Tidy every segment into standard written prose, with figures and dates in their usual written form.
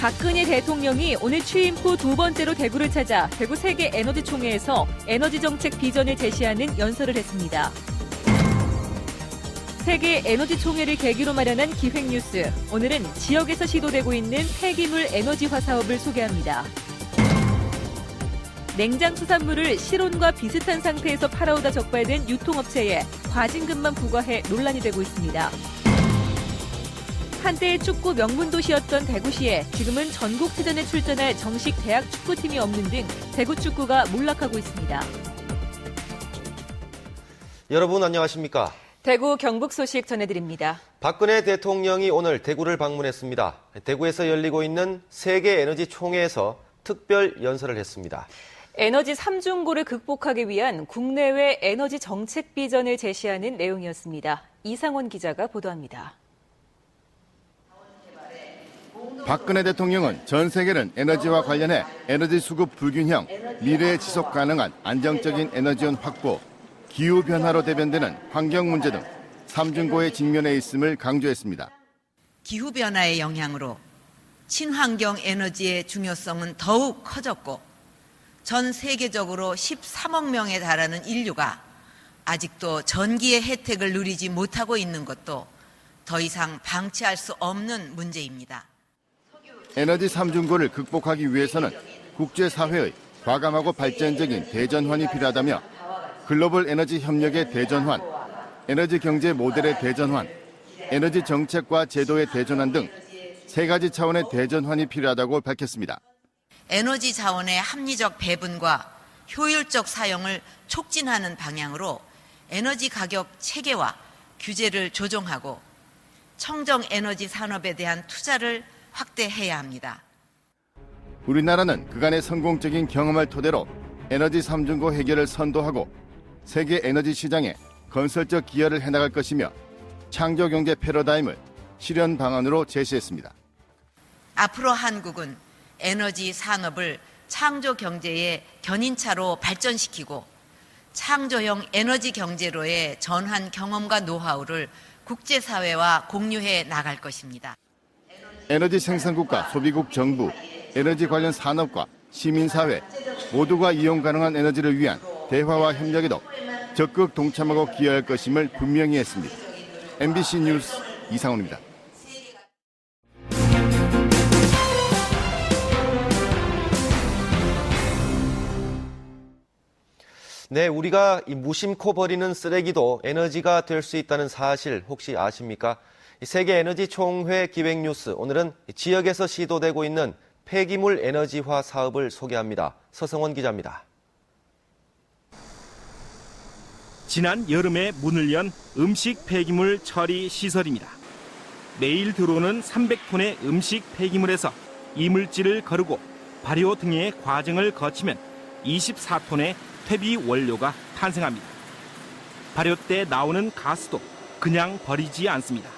박근혜 대통령이 오늘 취임 후 두 번째로 대구를 찾아 대구 세계 에너지 총회에서 에너지 정책 비전을 제시하는 연설을 했습니다. 세계 에너지 총회를 계기로 마련한 기획뉴스. 오늘은 지역에서 시도되고 있는 폐기물 에너지화 사업을 소개합니다. 냉장 수산물을 실온과 비슷한 상태에서 팔아오다 적발된 유통업체에 과징금만 부과해 논란이 되고 있습니다. 한때 축구 명문 도시였던 대구시에 지금은 전국체전에 출전할 정식 대학 축구팀이 없는 등 대구 축구가 몰락하고 있습니다. 여러분 안녕하십니까? 대구 경북 소식 전해드립니다. 박근혜 대통령이 오늘 대구를 방문했습니다. 대구에서 열리고 있는 세계 에너지 총회에서 특별 연설을 했습니다. 에너지 삼중고를 극복하기 위한 국내외 에너지 정책 비전을 제시하는 내용이었습니다. 이상원 기자가 보도합니다. 박근혜 대통령은 전 세계는 에너지와 관련해 에너지 수급 불균형, 미래에 지속 가능한 안정적인 에너지원 확보, 기후변화로 대변되는 환경 문제 등 삼중고에 직면해 있음을 강조했습니다. 기후변화의 영향으로 친환경 에너지의 중요성은 더욱 커졌고 전 세계적으로 13억 명에 달하는 인류가 아직도 전기의 혜택을 누리지 못하고 있는 것도 더 이상 방치할 수 없는 문제입니다. 에너지 삼중고를 극복하기 위해서는 국제사회의 과감하고 발전적인 대전환이 필요하다며 글로벌 에너지 협력의 대전환, 에너지 경제 모델의 대전환, 에너지 정책과 제도의 대전환 등 세 가지 차원의 대전환이 필요하다고 밝혔습니다. 에너지 자원의 합리적 배분과 효율적 사용을 촉진하는 방향으로 에너지 가격 체계와 규제를 조정하고 청정 에너지 산업에 대한 투자를 확대해야 합니다. 우리나라는 그간의 성공적인 경험을 토대로 에너지 삼중고 해결을 선도하고 세계 에너지 시장에 건설적 기여를 해나갈 것이며 창조 경제 패러다임을 실현 방안으로 제시했습니다. 앞으로 한국은 에너지 산업을 창조 경제의 견인차로 발전시키고 창조형 에너지 경제로의 전환 경험과 노하우를 국제사회와 공유해 나갈 것입니다. 에너지 생산국과 소비국 정부, 에너지 관련 산업과 시민사회 모두가 이용 가능한 에너지를 위한 대화와 협력에도 적극 동참하고 기여할 것임을 분명히 했습니다. MBC 뉴스 이상훈입니다. 네, 우리가 무심코 버리는 쓰레기도 에너지가 될 수 있다는 사실 혹시 아십니까? 세계 에너지 총회 기획 뉴스, 오늘은 지역에서 시도되고 있는 폐기물 에너지화 사업을 소개합니다. 서성원 기자입니다. 지난 여름에 문을 연 음식 폐기물 처리 시설입니다. 매일 들어오는 300톤의 음식 폐기물에서 이물질을 거르고 발효 등의 과정을 거치면 24톤의 퇴비 원료가 탄생합니다. 발효 때 나오는 가스도 그냥 버리지 않습니다.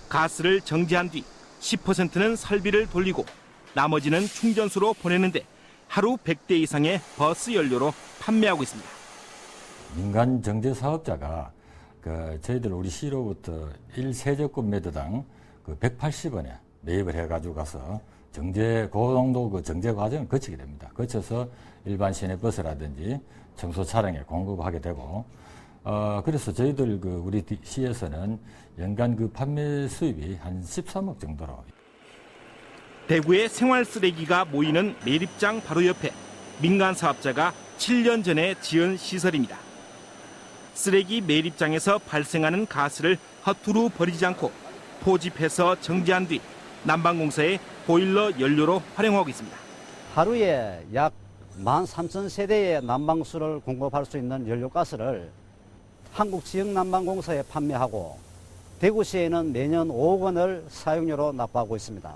가스를 정지한 뒤 10%는 설비를 돌리고 나머지는 충전소로 보내는데 하루 100대 이상의 버스 연료로 판매하고 있습니다. 민간 정제 사업자가 저희들 우리 시로부터 1세제곱미터당 180원에 매입을 해가지고 가서 고농도 정제 과정을 거치게 됩니다. 거쳐서 일반 시내버스라든지 청소 차량에 공급하게 되고, 그래서 저희들 우리 시에서는 연간 판매 수입이 한 13억 정도로. 대구의 생활 쓰레기가 모이는 매립장 바로 옆에 민간 사업자가 7년 전에 지은 시설입니다. 쓰레기 매립장에서 발생하는 가스를 허투루 버리지 않고 포집해서 정지한 뒤 난방공사의 보일러 연료로 활용하고 있습니다. 하루에 약 13,000세대의 난방수를 공급할 수 있는 연료가스를 한국지역난방공사에 판매하고 대구시에는 매년 5억 원을 사용료로 납부하고 있습니다.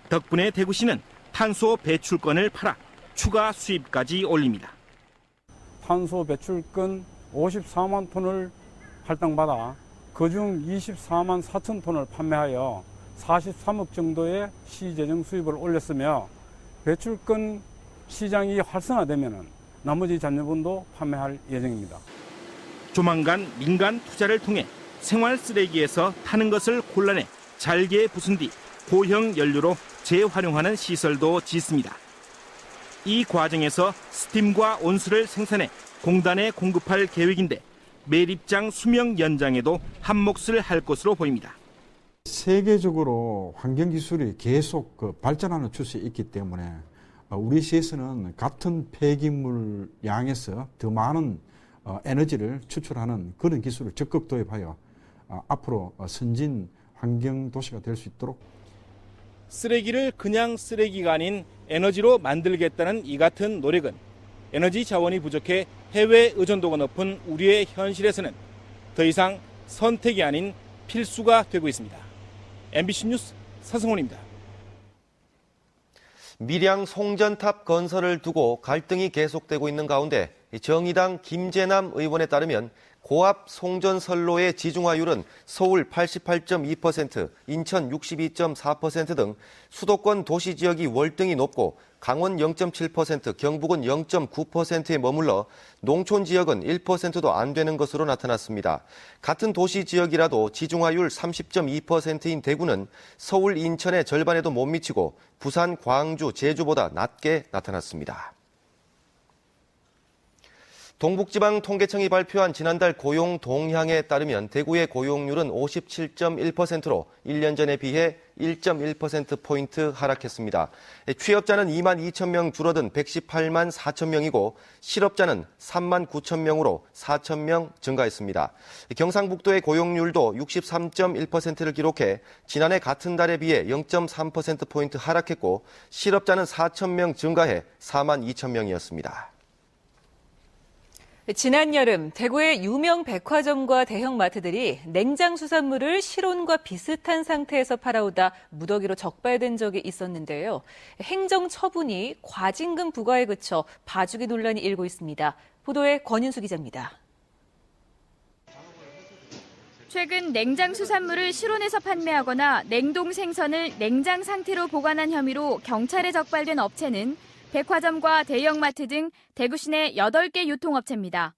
덕분에 대구시는 탄소 배출권을 팔아 추가 수입까지 올립니다. 탄소 배출권 54만 톤을 할당받아 그중 24만 4천 톤을 판매하여 43억 정도의 시재정 수입을 올렸으며 배출권 시장이 활성화되면 나머지 잔여분도 판매할 예정입니다. 조만간 민간 투자를 통해 생활 쓰레기에서 타는 것을 골라내 잘게 부순 뒤 고형 연료로 재활용하는 시설도 짓습니다. 이 과정에서 스팀과 온수를 생산해 공단에 공급할 계획인데 매립장 수명 연장에도 한몫을 할 것으로 보입니다. 세계적으로 환경 기술이 계속 발전하는 추세에 있기 때문에 우리 시에서는 같은 폐기물 양에서 더 많은 에너지를 추출하는 그런 기술을 적극 도입하여 앞으로 선진 환경 도시가 될 수 있도록. 쓰레기를 그냥 쓰레기가 아닌 에너지로 만들겠다는 이 같은 노력은 에너지 자원이 부족해 해외 의존도가 높은 우리의 현실에서는 더 이상 선택이 아닌 필수가 되고 있습니다. MBC 뉴스 서승훈입니다. 밀양 송전탑 건설을 두고 갈등이 계속되고 있는 가운데 정의당 김재남 의원에 따르면 고압 송전선로의 지중화율은 서울 88.2%, 인천 62.4% 등 수도권 도시 지역이 월등히 높고 강원 0.7%, 경북은 0.9%에 머물러 농촌 지역은 1%도 안 되는 것으로 나타났습니다. 같은 도시 지역이라도 지중화율 30.2%인 대구는 서울, 인천의 절반에도 못 미치고 부산, 광주, 제주보다 낮게 나타났습니다. 동북지방통계청이 발표한 지난달 고용 동향에 따르면 대구의 고용률은 57.1%로 1년 전에 비해 1.1%포인트 하락했습니다. 취업자는 2만 2천 명 줄어든 118만 4천 명이고 실업자는 3만 9천 명으로 4천 명 증가했습니다. 경상북도의 고용률도 63.1%를 기록해 지난해 같은 달에 비해 0.3%포인트 하락했고 실업자는 4천 명 증가해 4만 2천 명이었습니다. 지난 여름 대구의 유명 백화점과 대형마트들이 냉장 수산물을 실온과 비슷한 상태에서 팔아오다 무더기로 적발된 적이 있었는데요. 행정 처분이 과징금 부과에 그쳐 봐주기 논란이 일고 있습니다. 보도에 권윤수 기자입니다. 최근 냉장 수산물을 실온에서 판매하거나 냉동 생선을 냉장 상태로 보관한 혐의로 경찰에 적발된 업체는 백화점과 대형마트 등 대구 시내 8개 유통업체입니다.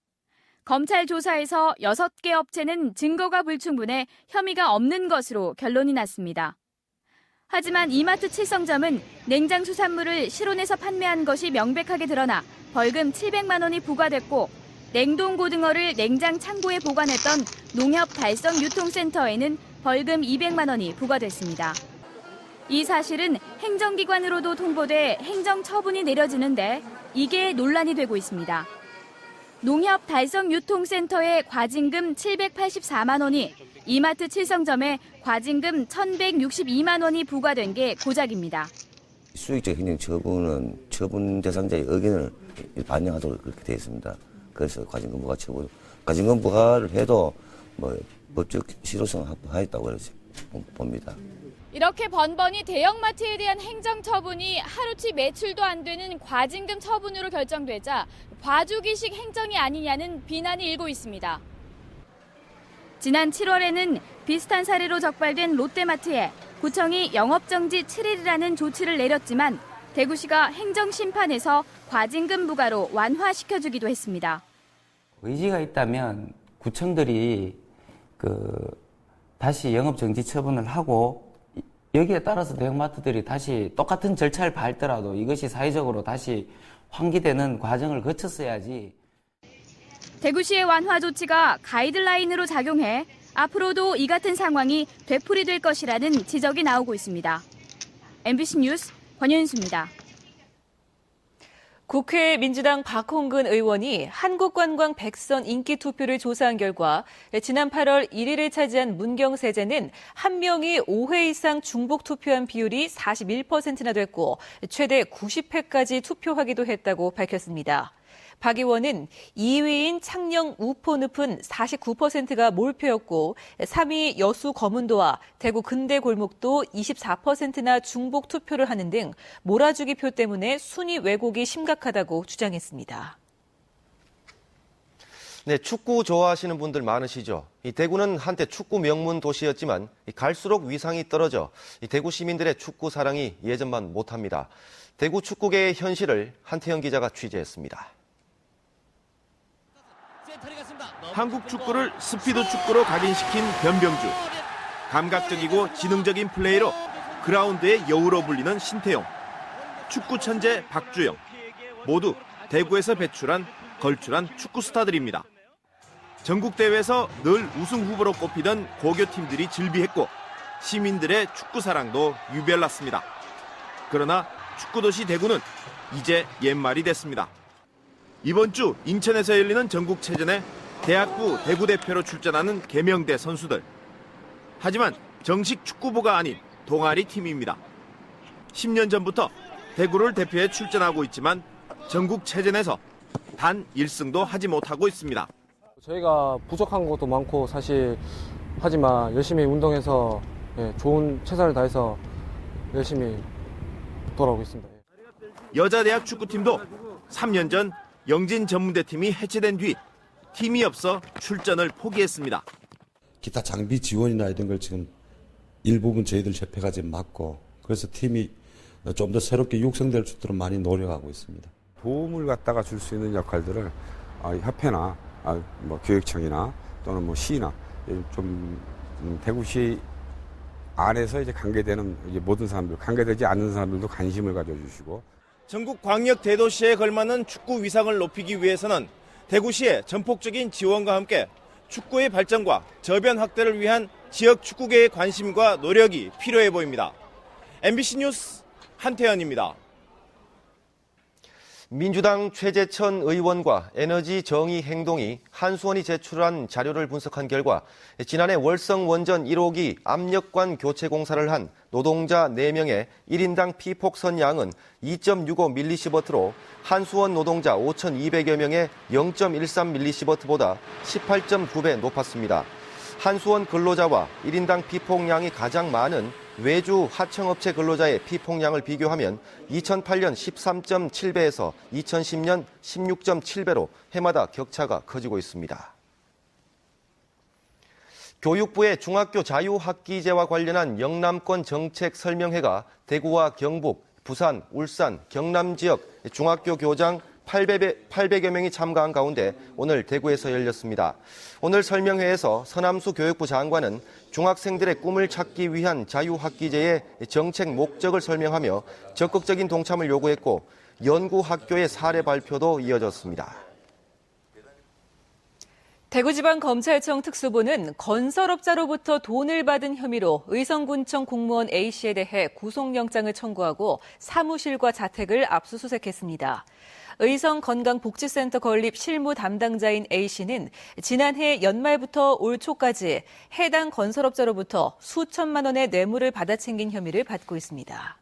검찰 조사에서 6개 업체는 증거가 불충분해 혐의가 없는 것으로 결론이 났습니다. 하지만 이마트 칠성점은 냉장 수산물을 실온에서 판매한 것이 명백하게 드러나 벌금 700만 원이 부과됐고 냉동 고등어를 냉장 창고에 보관했던 농협 달성 유통센터에는 벌금 200만 원이 부과됐습니다. 이 사실은 행정기관으로도 통보돼 행정처분이 내려지는데 이게 논란이 되고 있습니다. 농협 달성 유통센터에 과징금 784만 원이 이마트 칠성점에 과징금 1,162만 원이 부과된 게 고작입니다. 수익적 행정처분은 처분 대상자의 의견을 반영하도록 그렇게 되어 있습니다. 그래서 과징금 부과 처분, 과징금 부과를 해도 법적 실효성 확보하였다고 봅니다. 이렇게 번번이 대형마트에 대한 행정처분이 하루치 매출도 안 되는 과징금 처분으로 결정되자 봐주기식 행정이 아니냐는 비난이 일고 있습니다. 지난 7월에는 비슷한 사례로 적발된 롯데마트에 구청이 영업정지 7일이라는 조치를 내렸지만 대구시가 행정심판에서 과징금 부과로 완화시켜주기도 했습니다. 의지가 있다면 구청들이 다시 영업정지 처분을 하고 여기에 따라서 대형마트들이 다시 똑같은 절차를 밟더라도 이것이 사회적으로 다시 환기되는 과정을 거쳤어야지. 대구시의 완화 조치가 가이드라인으로 작용해 앞으로도 이 같은 상황이 되풀이될 것이라는 지적이 나오고 있습니다. MBC 뉴스 권윤수입니다. 국회 민주당 박홍근 의원이 한국관광 100선 인기투표를 조사한 결과 지난 8월 1위를 차지한 문경세제는 한 명이 5회 이상 중복 투표한 비율이 41%나 됐고 최대 90회까지 투표하기도 했다고 밝혔습니다. 박 의원은 2위인 창녕 우포늪은 49%가 몰표였고 3위 여수 거문도와 대구 근대 골목도 24%나 중복 투표를 하는 등 몰아주기 표 때문에 순위 왜곡이 심각하다고 주장했습니다. 네, 축구 좋아하시는 분들 많으시죠. 이 대구는 한때 축구 명문 도시였지만 갈수록 위상이 떨어져 대구 시민들의 축구 사랑이 예전만 못합니다. 대구 축구계의 현실을 한태영 기자가 취재했습니다. 한국 축구를 스피드 축구로 각인시킨 변병주. 감각적이고 지능적인 플레이로 그라운드의 여우로 불리는 신태용, 축구 천재 박주영, 모두 대구에서 배출한 걸출한 축구 스타들입니다. 전국 대회에서 늘 우승 후보로 꼽히던 고교팀들이 즐비했고 시민들의 축구 사랑도 유별났습니다. 그러나 축구도시 대구는 이제 옛말이 됐습니다. 이번 주 인천에서 열리는 전국체전에 대학부 대구 대표로 출전하는 계명대 선수들. 하지만 정식 축구부가 아닌 동아리 팀입니다. 10년 전부터 대구를 대표해 출전하고 있지만 전국체전에서 단 1승도 하지 못하고 있습니다. 저희가 부족한 것도 많고 사실 하지만 열심히 운동해서 좋은 최선을 다해서 열심히 돌아오고 있습니다. 여자 대학 축구팀도 3년 전 영진 전문대팀이 해체된 뒤 팀이 없어 출전을 포기했습니다. 기타 장비 지원이나 이런 걸 지금 일부분 저희들 협회가 지금 맡고 그래서 팀이 좀 더 새롭게 육성될 수 있도록 많이 노력하고 있습니다. 도움을 갖다가 줄 수 있는 역할들을 협회나 뭐 교육청이나 또는 뭐 시나 좀 대구시 안에서 이제 관계되는 이제 모든 사람들, 관계되지 않는 사람들도 관심을 가져주시고. 전국 광역 대도시에 걸맞는 축구 위상을 높이기 위해서는 대구시의 전폭적인 지원과 함께 축구의 발전과 저변 확대를 위한 지역 축구계의 관심과 노력이 필요해 보입니다. MBC 뉴스 한태현입니다. 민주당 최재천 의원과 에너지 정의 행동이 한수원이 제출한 자료를 분석한 결과 지난해 월성 원전 1호기 압력관 교체 공사를 한 노동자 4명의 1인당 피폭선 양은 2.65mS로 한수원 노동자 5,200여 명의 0.13mS보다 18.9배 높았습니다. 한수원 근로자와 1인당 피폭량이 가장 많은 외주 하청업체 근로자의 피폭량을 비교하면 2008년 13.7배에서 2010년 16.7배로 해마다 격차가 커지고 있습니다. 교육부의 중학교 자유학기제와 관련한 영남권 정책 설명회가 대구와 경북, 부산, 울산, 경남 지역 중학교 교장 800여 명이 참가한 가운데 오늘 대구에서 열렸습니다. 오늘 설명회에서 서남수 교육부 장관은 중학생들의 꿈을 찾기 위한 자유학기제의 정책 목적을 설명하며 적극적인 동참을 요구했고 연구학교의 사례 발표도 이어졌습니다. 대구지방검찰청 특수부는 건설업자로부터 돈을 받은 혐의로 의성군청 공무원 A씨에 대해 구속영장을 청구하고 사무실과 자택을 압수수색했습니다. 의성건강복지센터 건립 실무 담당자인 A씨는 지난해 연말부터 올 초까지 해당 건설업자로부터 수천만 원의 뇌물을 받아 챙긴 혐의를 받고 있습니다.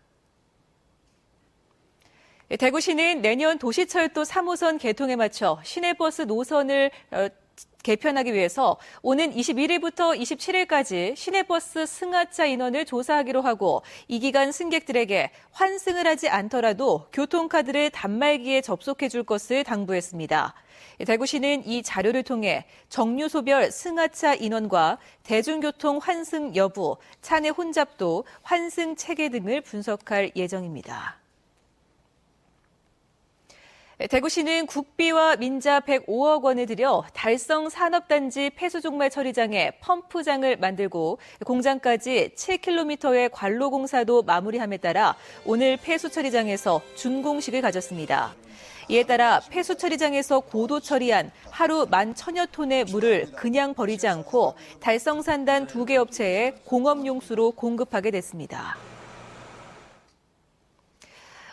대구시는 내년 도시철도 3호선 개통에 맞춰 시내버스 노선을 개편하기 위해서 오는 21일부터 27일까지 시내버스 승하차 인원을 조사하기로 하고 이 기간 승객들에게 환승을 하지 않더라도 교통카드를 단말기에 접속해 줄 것을 당부했습니다. 대구시는 이 자료를 통해 정류소별 승하차 인원과 대중교통 환승 여부, 차내 혼잡도, 환승 체계 등을 분석할 예정입니다. 대구시는 국비와 민자 105억 원을 들여 달성 산업단지 폐수종말 처리장에 펌프장을 만들고 공장까지 7km의 관로 공사도 마무리함에 따라 오늘 폐수 처리장에서 준공식을 가졌습니다. 이에 따라 폐수 처리장에서 고도 처리한 하루 11,000여 톤의 물을 그냥 버리지 않고 달성산단 2개 업체에 공업용수로 공급하게 됐습니다.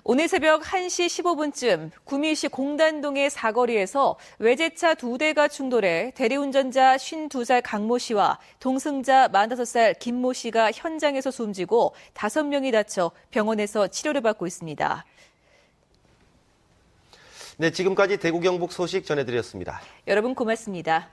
오늘 새벽 1시 15분쯤 구미시 공단동의 사거리에서 외제차 2대가 충돌해 대리운전자 52살 강모 씨와 동승자 45살 김모 씨가 현장에서 숨지고 5명이 다쳐 병원에서 치료를 받고 있습니다. 네, 지금까지 대구 경북 소식 전해드렸습니다. 여러분 고맙습니다.